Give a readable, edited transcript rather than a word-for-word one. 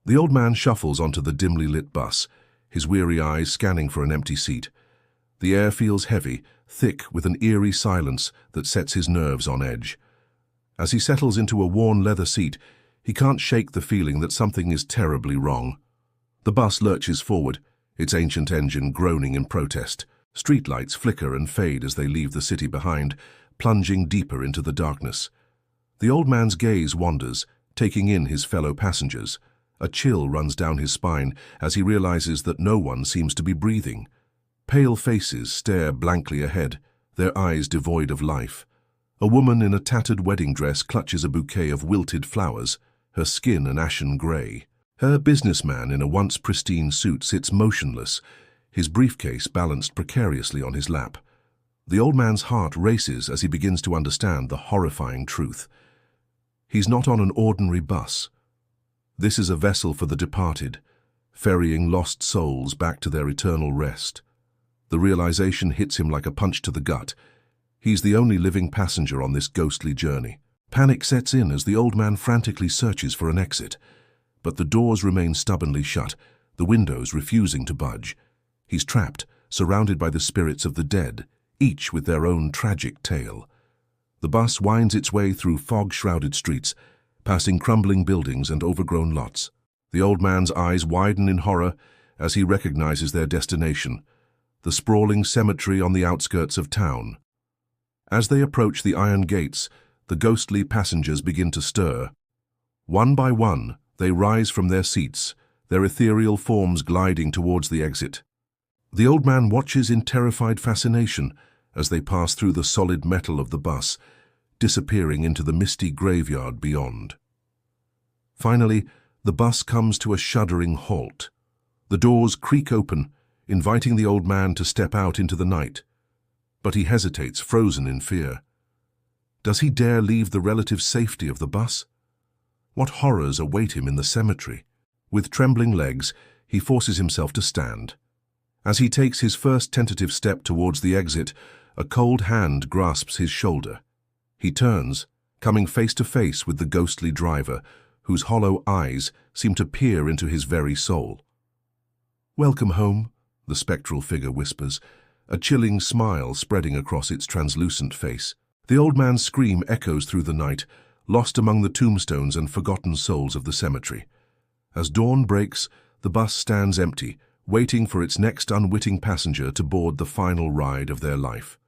The old man shuffles onto the dimly lit bus, his weary eyes scanning for an empty seat. The air feels heavy, thick with an eerie silence that sets his nerves on edge. As he settles into a worn leather seat, he can't shake the feeling that something is terribly wrong. The bus lurches forward, its ancient engine groaning in protest. Streetlights flicker and fade as they leave the city behind, plunging deeper into the darkness. The old man's gaze wanders, taking in his fellow passengers. A chill runs down his spine as he realizes that no one seems to be breathing. Pale faces stare blankly ahead, their eyes devoid of life. A woman in a tattered wedding dress clutches a bouquet of wilted flowers, her skin an ashen gray. Her businessman in a once pristine suit sits motionless, his briefcase balanced precariously on his lap. The old man's heart races as he begins to understand the horrifying truth. He's not on an ordinary bus. This is a vessel for the departed, ferrying lost souls back to their eternal rest. The realization hits him like a punch to the gut. He's the only living passenger on this ghostly journey. Panic sets in as the old man frantically searches for an exit. But the doors remain stubbornly shut, the windows refusing to budge. He's trapped, surrounded by the spirits of the dead, each with their own tragic tale. The bus winds its way through fog-shrouded streets, passing crumbling buildings and overgrown lots. The old man's eyes widen in horror as he recognizes their destination, the sprawling cemetery on the outskirts of town. As they approach the iron gates, the ghostly passengers begin to stir. One by one, they rise from their seats, their ethereal forms gliding towards the exit. The old man watches in terrified fascination as they pass through the solid metal of the bus, disappearing into the misty graveyard beyond. Finally, the bus comes to a shuddering halt. The doors creak open, inviting the old man to step out into the night. But he hesitates, frozen in fear. Does he dare leave the relative safety of the bus? What horrors await him in the cemetery? With trembling legs, he forces himself to stand. As he takes his first tentative step towards the exit, a cold hand grasps his shoulder. He turns, coming face to face with the ghostly driver, whose hollow eyes seem to peer into his very soul. "Welcome home," the spectral figure whispers, a chilling smile spreading across its translucent face. The old man's scream echoes through the night, lost among the tombstones and forgotten souls of the cemetery. As dawn breaks, the bus stands empty, waiting for its next unwitting passenger to board the final ride of their life.